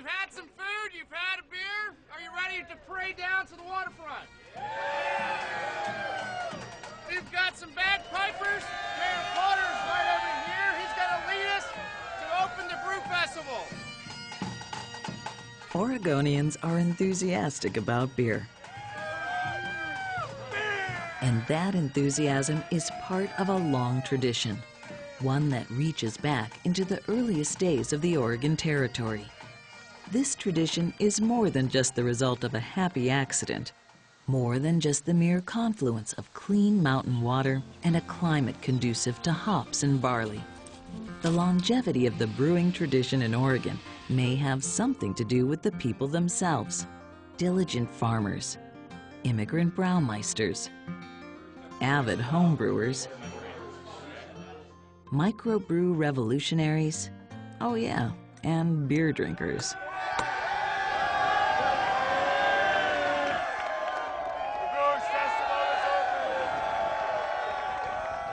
had some food, you've had a beer. Are you ready to parade down to the waterfront? We've got some bagpipers. Mayor Potter's right over here. He's going to lead us to open the Brew Festival. Oregonians are enthusiastic about beer. And that enthusiasm is part of a long tradition, one that reaches back into the earliest days of the Oregon Territory. This tradition is more than just the result of a happy accident, more than just the mere confluence of clean mountain water and a climate conducive to hops and barley. The longevity of the brewing tradition in Oregon may have something to do with the people themselves, diligent farmers, immigrant brewmeisters, avid homebrewers, microbrew revolutionaries, oh yeah, and beer drinkers.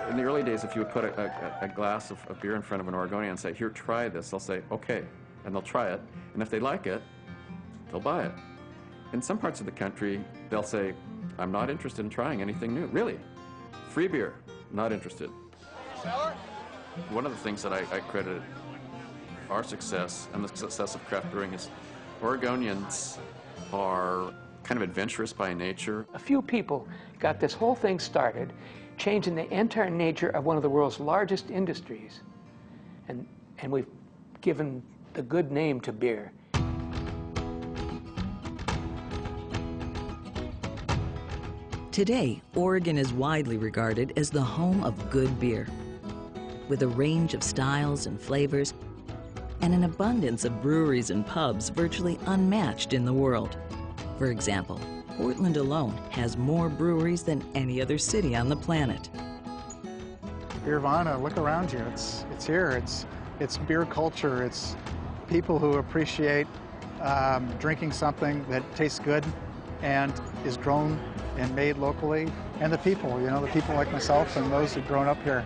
In the early days, if you would put a glass of beer in front of an Oregonian and say, here, try this, they'll say, okay, and they'll try it, and if they like it, they'll buy it. In some parts of the country, they'll say, I'm not interested in trying anything new. Really? Free beer, not interested. One of the things that I credit our success and the success of craft brewing is Oregonians are kind of adventurous by nature. A few people got this whole thing started, changing the entire nature of one of the world's largest industries. And we've given the good name to beer. Today, Oregon is widely regarded as the home of good beer, with a range of styles and flavors and an abundance of breweries and pubs virtually unmatched in the world. For example, Portland alone has more breweries than any other city on the planet. Beervana, look around you. It's here. It's beer culture. It's people who appreciate drinking something that tastes good and is grown and made locally. And the people, you know, the people like myself and those who've grown up here.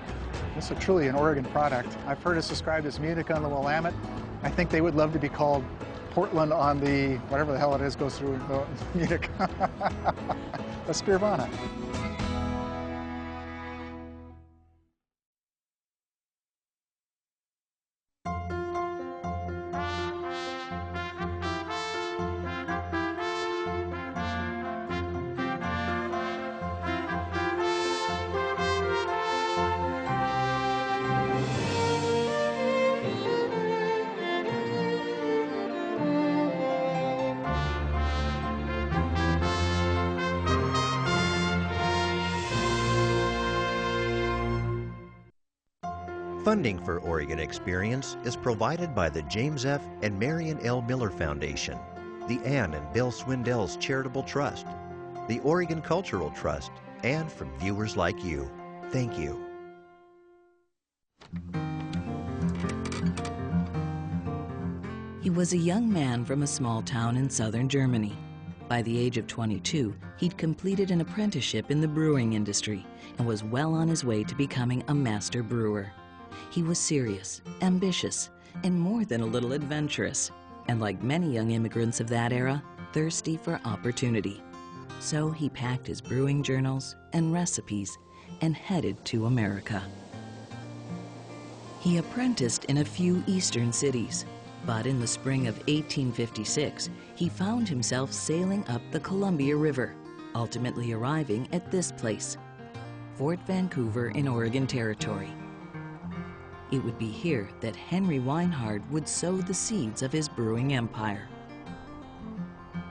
This is truly an Oregon product. I've heard us described as Munich on the Willamette. I think they would love to be called Portland on the, whatever the hell it is, goes through Munich. That's Beervana. Funding for Oregon Experience is provided by the James F. and Marion L. Miller Foundation, the Ann and Bill Swindell's Charitable Trust, the Oregon Cultural Trust, and from viewers like you. Thank you. He was a young man from a small town in southern Germany. By the age of 22, he'd completed an apprenticeship in the brewing industry and was well on his way to becoming a master brewer. He was serious, ambitious, and more than a little adventurous, and like many young immigrants of that era, thirsty for opportunity. So he packed his brewing journals and recipes and headed to America. He apprenticed in a few eastern cities, but in the spring of 1856, he found himself sailing up the Columbia River, ultimately arriving at this place, Fort Vancouver in Oregon Territory. It would be here that Henry Weinhard would sow the seeds of his brewing empire.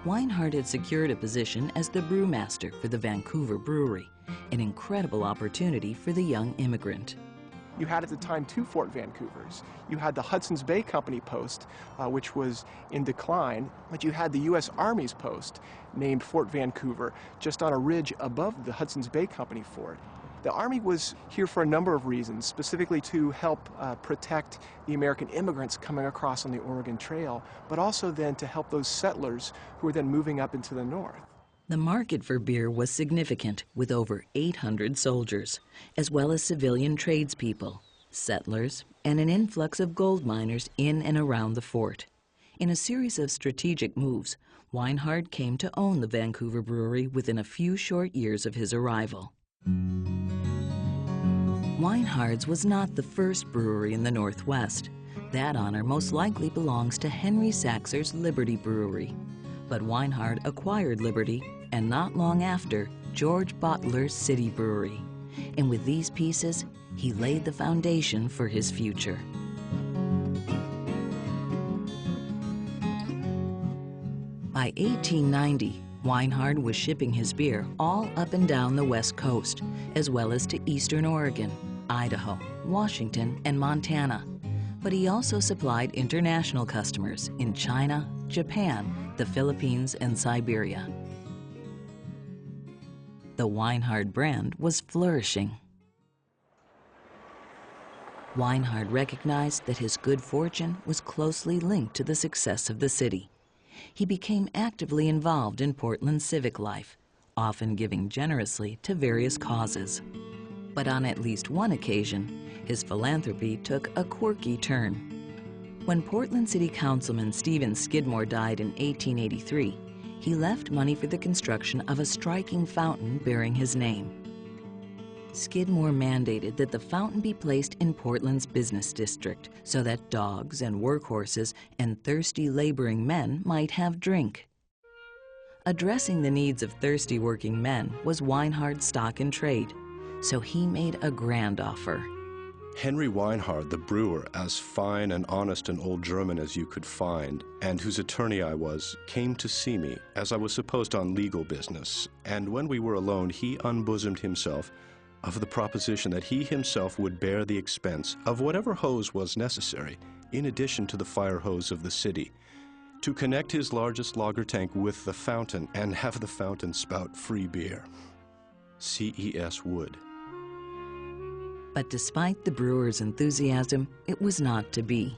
Weinhard had secured a position as the brewmaster for the Vancouver Brewery, an incredible opportunity for the young immigrant. You had at the time two Fort Vancouvers. You had the Hudson's Bay Company post, which was in decline, but you had the U.S. Army's post named Fort Vancouver, just on a ridge above the Hudson's Bay Company fort. The Army was here for a number of reasons, specifically to help protect the American immigrants coming across on the Oregon Trail, but also then to help those settlers who were then moving up into the north. The market for beer was significant, with over 800 soldiers, as well as civilian tradespeople, settlers, and an influx of gold miners in and around the fort. In a series of strategic moves, Weinhard came to own the Vancouver brewery within a few short years of his arrival. Weinhard's was not the first brewery in the Northwest. That honor most likely belongs to Henry Saxer's Liberty Brewery. But Weinhard acquired Liberty, and not long after, George Bottler's City Brewery. And with these pieces, he laid the foundation for his future. By 1890, Weinhard was shipping his beer all up and down the West Coast, as well as to Eastern Oregon, Idaho, Washington, and Montana. But he also supplied international customers in China, Japan, the Philippines, and Siberia. The Weinhard brand was flourishing. Weinhard recognized that his good fortune was closely linked to the success of the city. He became actively involved in Portland's civic life, often giving generously to various causes. But on at least one occasion, his philanthropy took a quirky turn. When Portland City Councilman Stephen Skidmore died in 1883, he left money for the construction of a striking fountain bearing his name. Skidmore mandated that the fountain be placed in Portland's business district so that dogs and workhorses and thirsty laboring men might have drink. Addressing the needs of thirsty working men was Weinhard's stock in trade, so he made a grand offer. Henry Weinhard, the brewer, as fine and honest an old German as you could find, and whose attorney I was, came to see me, as I was supposed on legal business, and when we were alone, he unbosomed himself of the proposition that he himself would bear the expense of whatever hose was necessary, in addition to the fire hose of the city, to connect his largest lager tank with the fountain and have the fountain spout free beer. C.E.S. Wood. But despite the brewer's enthusiasm, it was not to be.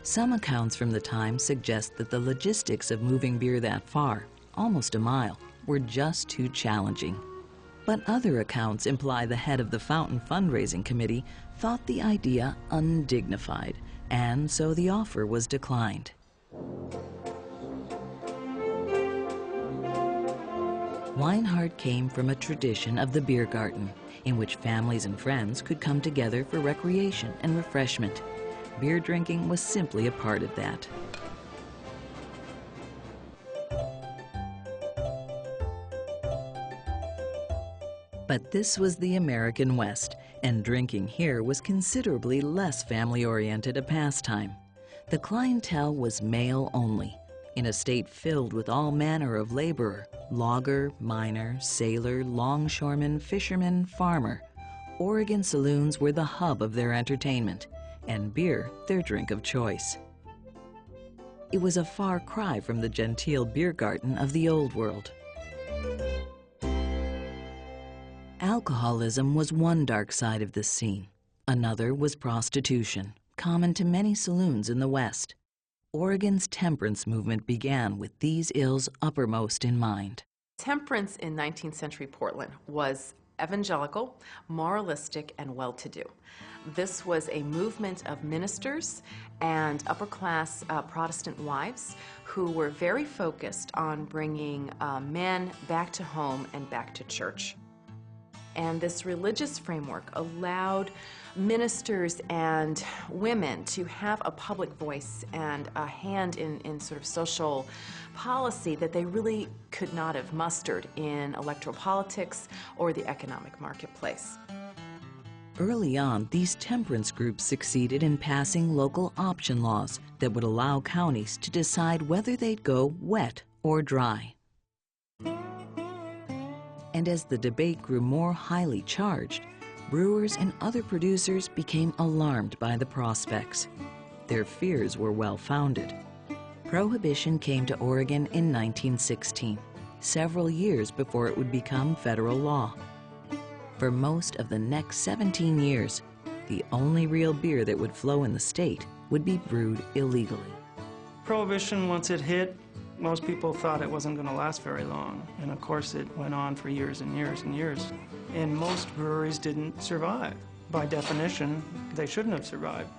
Some accounts from the time suggest that the logistics of moving beer that far, almost a mile, were just too challenging. But other accounts imply the head of the fountain fundraising committee thought the idea undignified, and so the offer was declined. Weinhard came from a tradition of the beer garden, in which families and friends could come together for recreation and refreshment. Beer drinking was simply a part of that. But this was the American West, and drinking here was considerably less family-oriented a pastime. The clientele was male only, in a state filled with all manner of laborer, logger, miner, sailor, longshoreman, fisherman, farmer. Oregon saloons were the hub of their entertainment, and beer their drink of choice. It was a far cry from the genteel beer garden of the Old World. Alcoholism was one dark side of this scene. Another was prostitution, common to many saloons in the West. Oregon's temperance movement began with these ills uppermost in mind. Temperance in 19th century Portland was evangelical, moralistic, and well-to-do. This was a movement of ministers and upper-class Protestant wives who were very focused on bringing men back to home and back to church. And this religious framework allowed ministers and women to have a public voice and a hand in sort of social policy that they really could not have mustered in electoral politics or the economic marketplace. Early on, these temperance groups succeeded in passing local option laws that would allow counties to decide whether they'd go wet or dry. And as the debate grew more highly charged, brewers and other producers became alarmed by the prospects. Their fears were well-founded. Prohibition came to Oregon in 1916, several years before it would become federal law. For most of the next 17 years, the only real beer that would flow in the state would be brewed illegally. Prohibition, once it hit, most people thought it wasn't going to last very long. And of course, it went on for years and years and years. And most breweries didn't survive. By definition, they shouldn't have survived.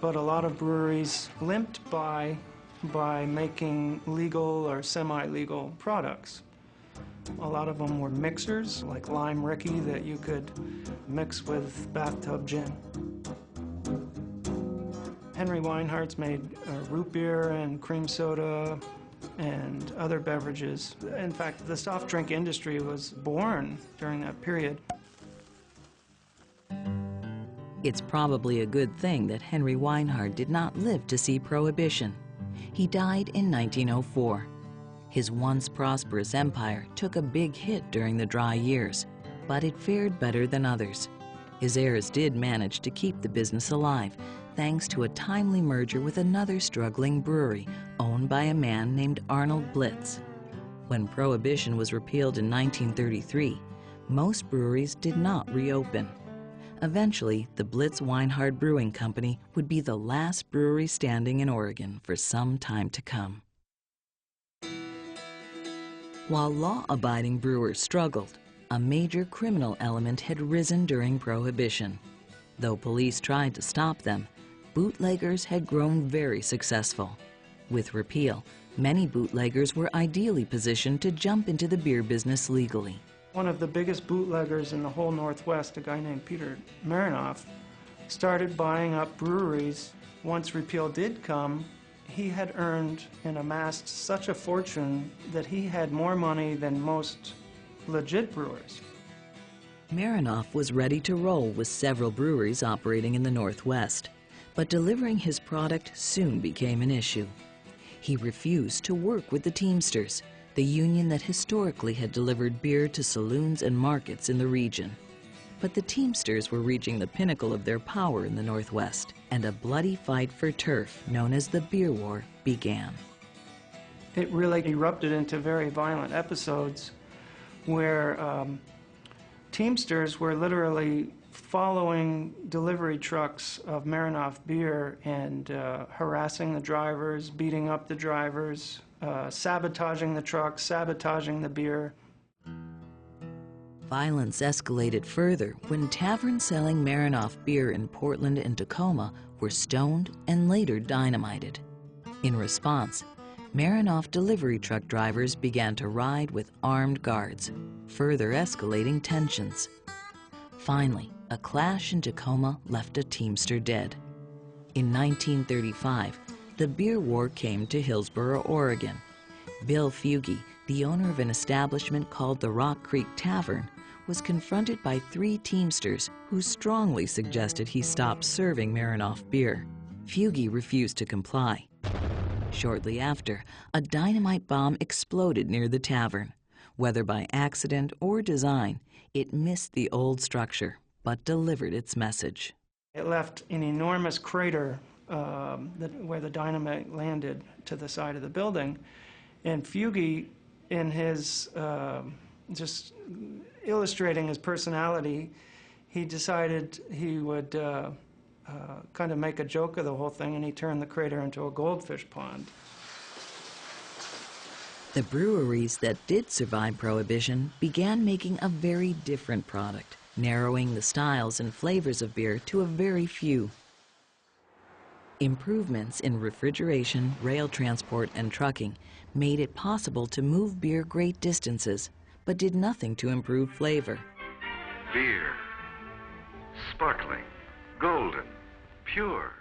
But a lot of breweries limped by by making legal or semi-legal products. A lot of them were mixers, like Lime Ricky, that you could mix with bathtub gin. Henry Weinhardt's made root beer and cream soda and other beverages. In fact, the soft drink industry was born during that period. It's probably a good thing that Henry Weinhardt did not live to see Prohibition. He died in 1904. His once prosperous empire took a big hit during the dry years, but it fared better than others. His heirs did manage to keep the business alive, thanks to a timely merger with another struggling brewery owned by a man named Arnold Blitz. When Prohibition was repealed in 1933, most breweries did not reopen. Eventually, the Blitz-Weinhardt Brewing Company would be the last brewery standing in Oregon for some time to come. While law-abiding brewers struggled, a major criminal element had risen during Prohibition. Though police tried to stop them, bootleggers had grown very successful. With repeal, many bootleggers were ideally positioned to jump into the beer business legally. One of the biggest bootleggers in the whole Northwest, a guy named Peter Marinoff, started buying up breweries. Once repeal did come, he had earned and amassed such a fortune that he had more money than most legit brewers. Marinoff was ready to roll with several breweries operating in the Northwest, but delivering his product soon became an issue. He refused to work with the Teamsters, the union that historically had delivered beer to saloons and markets in the region. But the Teamsters were reaching the pinnacle of their power in the Northwest, and a bloody fight for turf known as the Beer War began. It really erupted into very violent episodes where Teamsters were literally following delivery trucks of Marinoff beer and harassing the drivers, beating up the drivers, sabotaging the trucks, sabotaging the beer. Violence escalated further when taverns selling Marinoff beer in Portland and Tacoma were stoned and later dynamited. In response, Marinoff delivery truck drivers began to ride with armed guards, further escalating tensions. Finally, a clash in Tacoma left a Teamster dead. In 1935, the beer war came to Hillsboro, Oregon. Bill Fuge, the owner of an establishment called the Rock Creek Tavern, was confronted by 3 Teamsters who strongly suggested he stop serving Marinoff beer. Fuge refused to comply. Shortly after, a dynamite bomb exploded near the tavern. Whether by accident or design, it missed the old structure, but delivered its message. It left an enormous crater where the dynamite landed to the side of the building. And Fuge, in his just illustrating his personality, he decided he would kind of make a joke of the whole thing, and he turned the crater into a goldfish pond. The breweries that did survive Prohibition began making a very different product, narrowing the styles and flavors of beer to a very few. Improvements in refrigeration, rail transport, and trucking made it possible to move beer great distances, but did nothing to improve flavor. Beer. Sparkling. Golden. Pure.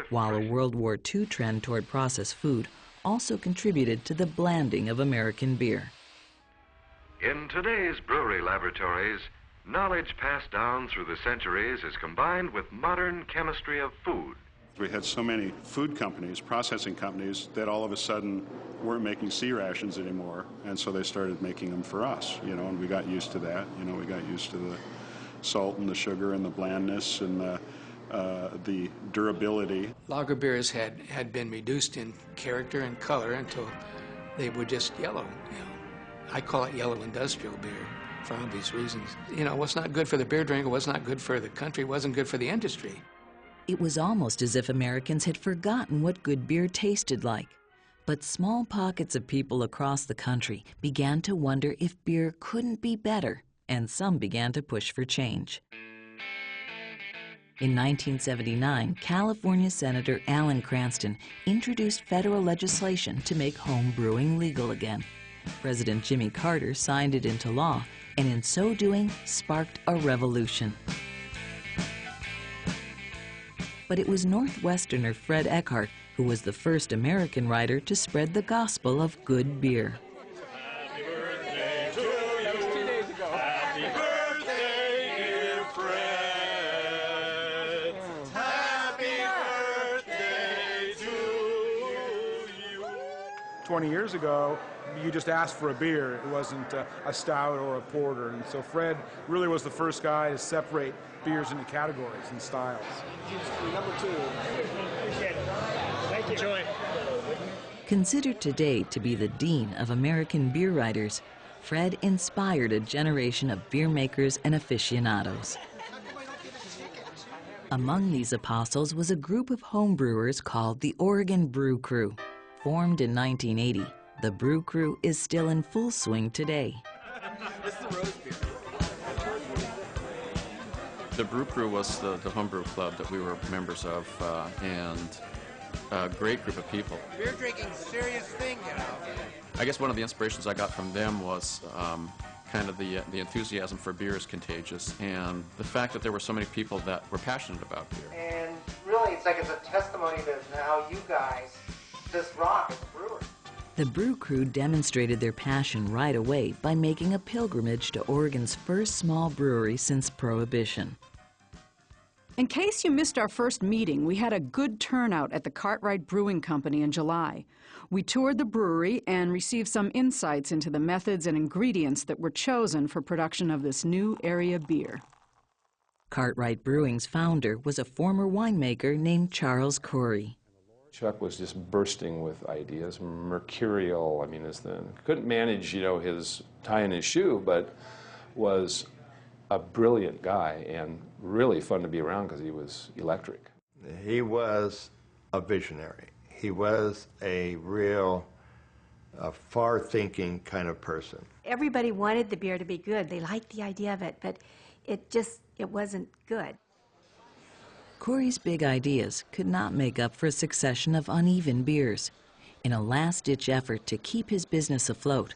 While a World War II trend toward processed food also contributed to the blanding of American beer. In today's brewery laboratories, knowledge passed down through the centuries is combined with modern chemistry of food. We had so many food companies, processing companies, that all of a sudden weren't making C rations anymore, and so they started making them for us, and we got used to that. We got used to the salt and the sugar and the blandness and the durability. Lager beers had been reduced in character and color until they were just yellow. I call it yellow industrial beer for obvious reasons. What's not good for the beer drinker, what's not good for the country, wasn't good for the industry. It was almost as if Americans had forgotten what good beer tasted like. But small pockets of people across the country began to wonder if beer couldn't be better, and some began to push for change. In 1979, California Senator Alan Cranston introduced federal legislation to make home brewing legal again. President Jimmy Carter signed it into law, and in so doing, sparked a revolution. But it was Northwesterner Fred Eckhart who was the first American writer to spread the gospel of good beer. Happy birthday to you. That was 2 days ago. Happy birthday, dear Fred. Happy birthday to you. 20 years ago, you just asked for a beer. It wasn't a stout or a porter. And so Fred really was the first guy to separate beers into categories and styles. Number 2. Thank you. Enjoy. Considered today to be the dean of American beer writers, Fred inspired a generation of beer makers and aficionados. Among these apostles was a group of homebrewers called the Oregon Brew Crew. Formed in 1980, the Brew Crew is still in full swing today. This is the rose beer. The Brew Crew was the homebrew club that we were members of, and a great group of people. Beer drinking's a serious thing, you know. I guess one of the inspirations I got from them was kind of the enthusiasm for beer is contagious, and the fact that there were so many people that were passionate about beer. And really, it's like it's a testimony to how you guys just rock as a brewer. The Brew Crew demonstrated their passion right away by making a pilgrimage to Oregon's first small brewery since Prohibition. In case you missed our first meeting, we had a good turnout at the Cartwright Brewing Company in July. We toured the brewery and received some insights into the methods and ingredients that were chosen for production of this new area beer. Cartwright Brewing's founder was a former winemaker named Charles Corey. Chuck was just bursting with ideas, mercurial. I mean, couldn't manage, his tie in his shoe, but was a brilliant guy and really fun to be around because he was electric. He was a visionary. He was a real far-thinking kind of person. Everybody wanted the beer to be good. They liked the idea of it, but it wasn't good. Corey's big ideas could not make up for a succession of uneven beers. In a last-ditch effort to keep his business afloat,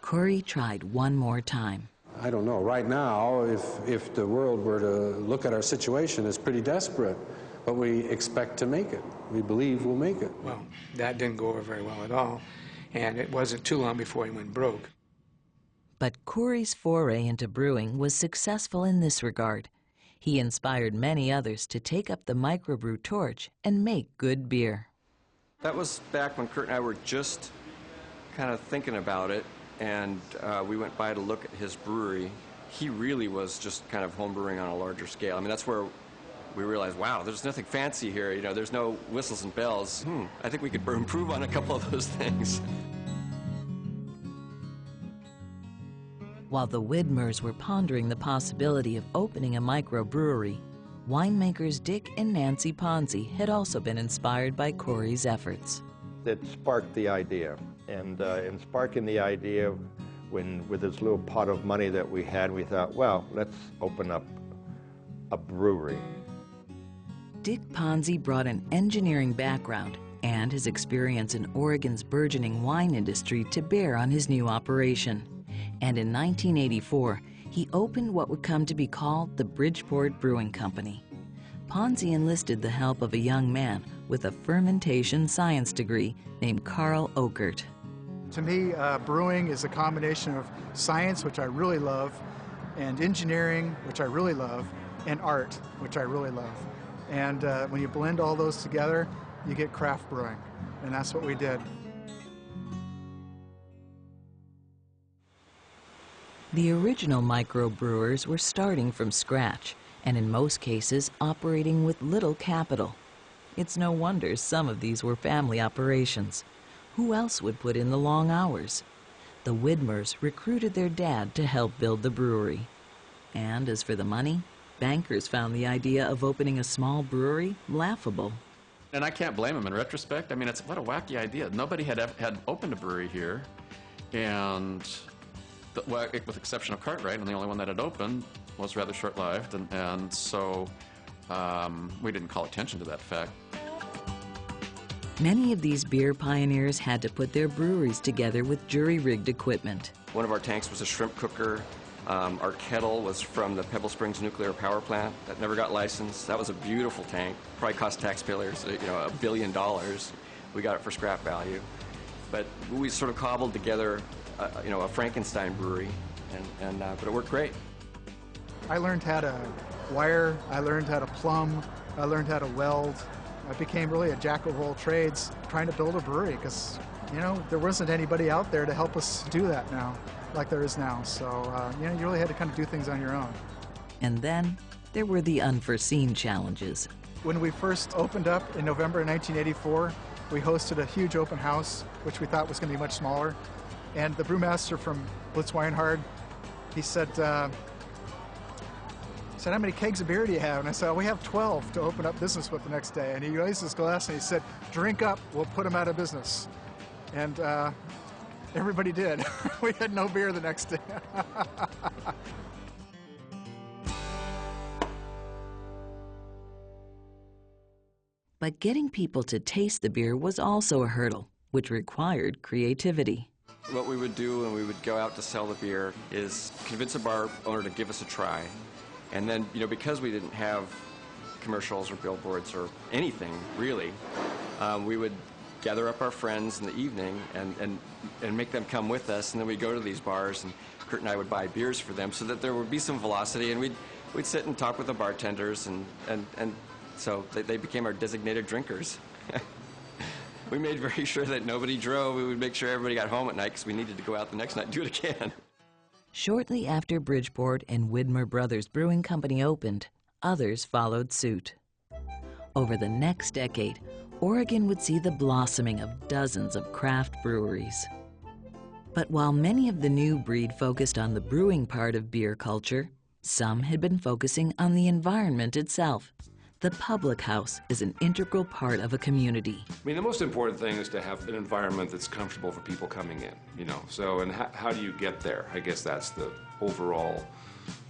Corey tried one more time. I don't know. Right now, if the world were to look at our situation, it's pretty desperate, but we expect to make it. We believe we'll make it. Well, that didn't go over very well at all, and it wasn't too long before he went broke. But Corey's foray into brewing was successful in this regard. He inspired many others to take up the microbrew torch and make good beer. That was back when Kurt and I were just kind of thinking about it, and we went by to look at his brewery. He really was just kind of homebrewing on a larger scale. I mean, that's where we realized, wow, there's nothing fancy here. There's no whistles and bells. I think we could improve on a couple of those things. While the Widmers were pondering the possibility of opening a microbrewery, winemakers Dick and Nancy Ponzi had also been inspired by Corey's efforts. It sparked the idea, and in sparking the idea, with this little pot of money that we had, we thought, well, let's open up a brewery. Dick Ponzi brought an engineering background and his experience in Oregon's burgeoning wine industry to bear on his new operation. And in 1984, he opened what would come to be called the Bridgeport Brewing Company. Ponzi enlisted the help of a young man with a fermentation science degree named Carl Ockert. To me, brewing is a combination of science, which I really love, and engineering, which I really love, and art, which I really love. And when you blend all those together, you get craft brewing, and that's what we did. The original microbrewers were starting from scratch, and in most cases operating with little capital. It's no wonder some of these were family operations. Who else would put in the long hours? The Widmers recruited their dad to help build the brewery. And as for the money, bankers found the idea of opening a small brewery laughable. And I can't blame them in retrospect. I mean, what a wacky idea. Nobody had opened a brewery here, and with the exception of Cartwright, and the only one that had opened was rather short-lived, and so we didn't call attention to that fact. Many of these beer pioneers had to put their breweries together with jury-rigged equipment. One of our tanks was a shrimp cooker. Our kettle was from the Pebble Springs nuclear power plant that never got licensed. That was a beautiful tank. Probably cost taxpayers, $1 billion. We got it for scrap value. But we sort of cobbled together, a Frankenstein brewery, but it worked great. I learned how to wire, I learned how to plumb, I learned how to weld. I became really a jack of all trades trying to build a brewery because, there wasn't anybody out there to help us do that now, like there is now. So, you really had to kind of do things on your own. And then there were the unforeseen challenges. When we first opened up in November 1984, we hosted a huge open house, which we thought was going to be much smaller. And the brewmaster from Blitz Weinhard, he said, how many kegs of beer do you have? And I said, we have 12 to open up business with the next day. And he raised his glass and he said, drink up, we'll put them out of business. And everybody did. We had no beer the next day. But getting people to taste the beer was also a hurdle, which required creativity. What we would do when we would go out to sell the beer is convince a bar owner to give us a try. And then, because we didn't have commercials or billboards or anything, really, we would gather up our friends in the evening and make them come with us. And then we'd go to these bars, and Kurt and I would buy beers for them so that there would be some velocity. And we'd sit and talk with the bartenders, and so they became our designated drinkers. We made very sure that nobody drove. We would make sure everybody got home at night because we needed to go out the next night and do it again. Shortly after Bridgeport and Widmer Brothers Brewing Company opened, others followed suit. Over the next decade, Oregon would see the blossoming of dozens of craft breweries. But while many of the new breed focused on the brewing part of beer culture, some had been focusing on the environment itself. The public house is an integral part of a community. The most important thing is to have an environment that's comfortable for people coming in, So, and how do you get there? I guess that's the overall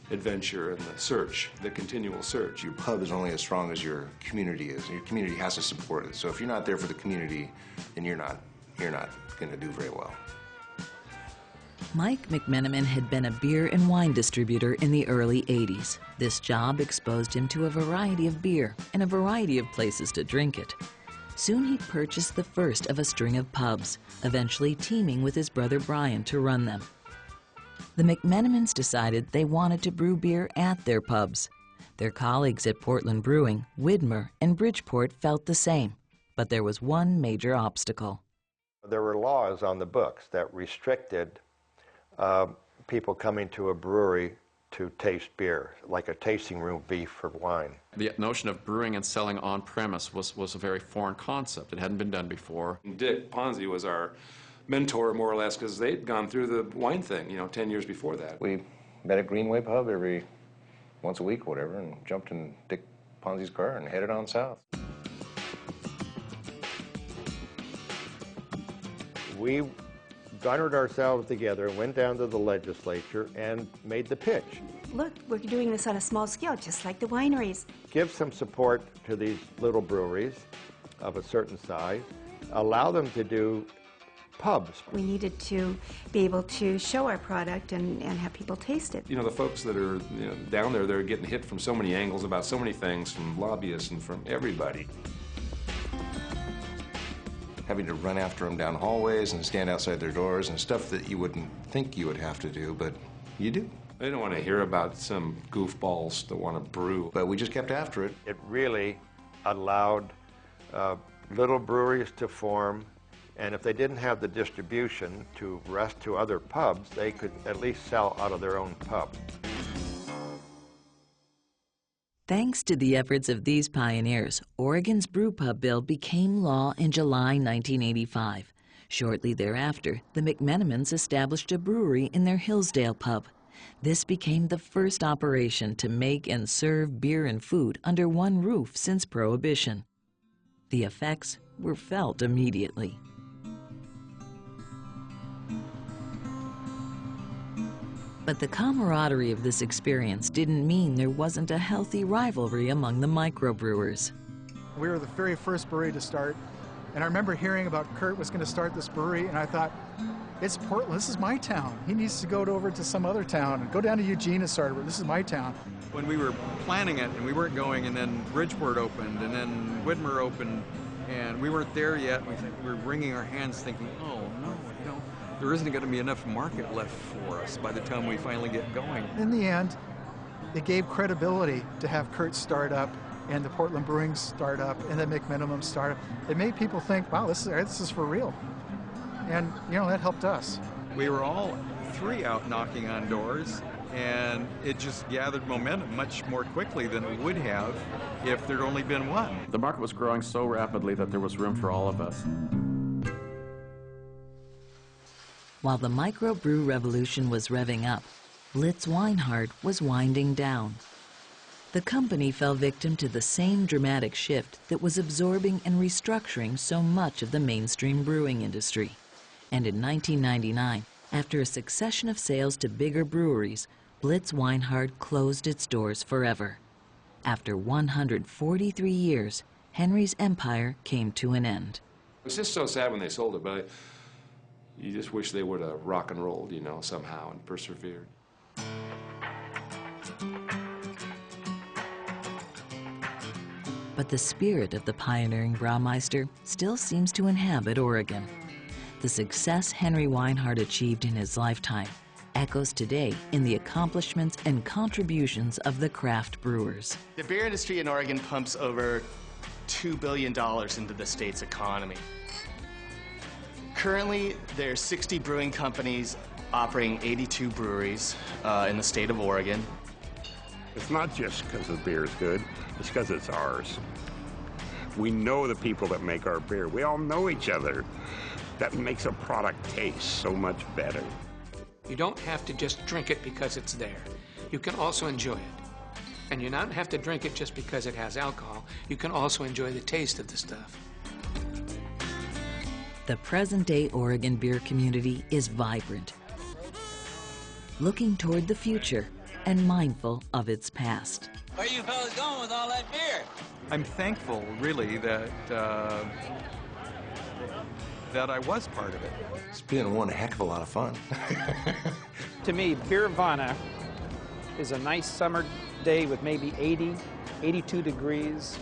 adventure and the search, the continual search. Your pub is only as strong as your community is. Your community has to support it. So if you're not there for the community, then you're not going to do very well. Mike Mcmenamin had been a beer and wine distributor in the early 80s. This job exposed him to a variety of beer and a variety of places to drink it. Soon he purchased the first of a string of pubs, eventually teaming with his brother Brian to run them. The Mcmenamins decided they wanted to brew beer at their pubs. Their colleagues at Portland Brewing, Widmer, and Bridgeport felt the same, but there was one major obstacle. There were laws on the books that restricted people coming to a brewery to taste beer, like a tasting room fee for wine. The notion of brewing and selling on-premise was a very foreign concept. It hadn't been done before. Dick Ponzi was our mentor, more or less, because they'd gone through the wine thing, 10 years before that. We met at Greenway Pub once a week or whatever, and jumped in Dick Ponzi's car and headed on south. We garnered ourselves together, went down to the legislature, and made the pitch. Look, we're doing this on a small scale, just like the wineries. Give some support to these little breweries of a certain size. Allow them to do pubs. We needed to be able to show our product and have people taste it. The folks that are down there, they're getting hit from so many angles about so many things, from lobbyists and from everybody. Having to run after them down hallways and stand outside their doors and stuff that you wouldn't think you would have to do, but you do. They don't want to hear about some goofballs that want to brew. But we just kept after it. It really allowed little breweries to form, and if they didn't have the distribution to rest to other pubs, they could at least sell out of their own pub. Thanks to the efforts of these pioneers, Oregon's brewpub bill became law in July 1985. Shortly thereafter, the Mcmenamins established a brewery in their Hillsdale pub. This became the first operation to make and serve beer and food under one roof since Prohibition. The effects were felt immediately. But the camaraderie of this experience didn't mean there wasn't a healthy rivalry among the microbrewers. We were the very first brewery to start, and I remember hearing about Kurt was going to start this brewery, and I thought, it's Portland, this is my town. He needs to go over to some other town and go down to Eugene and start it. This is my town. When we were planning it and we weren't going, and then Bridgeport opened, and then Whitmer opened, and we weren't there yet, we were wringing our hands thinking, oh no, you know, there isn't going to be enough market left for us by the time we finally get going. In the end, it gave credibility to have Kurt start up and the Portland Brewing start up and the Mcmenamin start up. It made people think, wow, this is for real. And, you know, that helped us. We were all three out knocking on doors, and it just gathered momentum much more quickly than it would have if there'd only been one. The market was growing so rapidly that there was room for all of us. While the microbrew revolution was revving up, Blitz Weinhardt was winding down. The company fell victim to the same dramatic shift that was absorbing and restructuring so much of the mainstream brewing industry. And in 1999, after a succession of sales to bigger breweries, Blitz Weinhardt closed its doors forever. After 143 years, Henry's empire came to an end. It was just so sad when they sold it, but you just wish they would have rock and rolled, you know, somehow and persevered. But the spirit of the pioneering Braumeister still seems to inhabit Oregon. The success Henry Weinhardt achieved in his lifetime echoes today in the accomplishments and contributions of the craft brewers. The beer industry in Oregon pumps over $2 billion into the state's economy. Currently, there are 60 brewing companies operating 82 breweries in the state of Oregon. It's not just because the beer is good, it's because it's ours. We know the people that make our beer. We all know each other. That makes a product taste so much better. You don't have to just drink it because it's there. You can also enjoy it. And you don't have to drink it just because it has alcohol. You can also enjoy the taste of the stuff. The present-day Oregon beer community is vibrant, looking toward the future and mindful of its past. Where you fellas going with all that beer? I'm thankful, really, that I was part of it. It's been one heck of a lot of fun. To me, Beervana is a nice summer day with maybe 80, 82 degrees,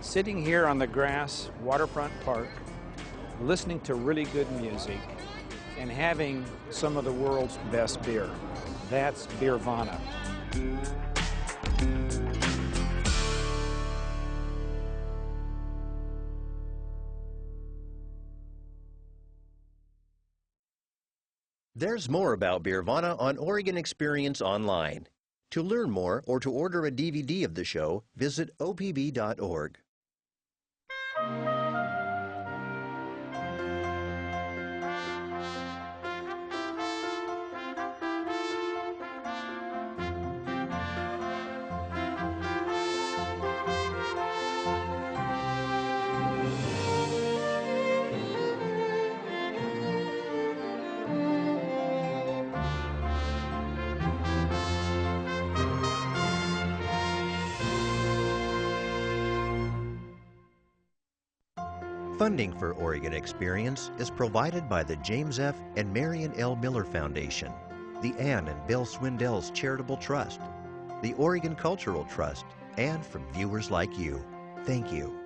sitting here on the grass, waterfront park, listening to really good music, and having some of the world's best beer. That's Beervana. There's more about Beervana on Oregon Experience Online. To learn more or to order a DVD of the show, visit opb.org. Funding for Oregon Experience is provided by the James F. and Marion L. Miller Foundation, the Ann and Bill Swindell's Charitable Trust, the Oregon Cultural Trust, and from viewers like you. Thank you.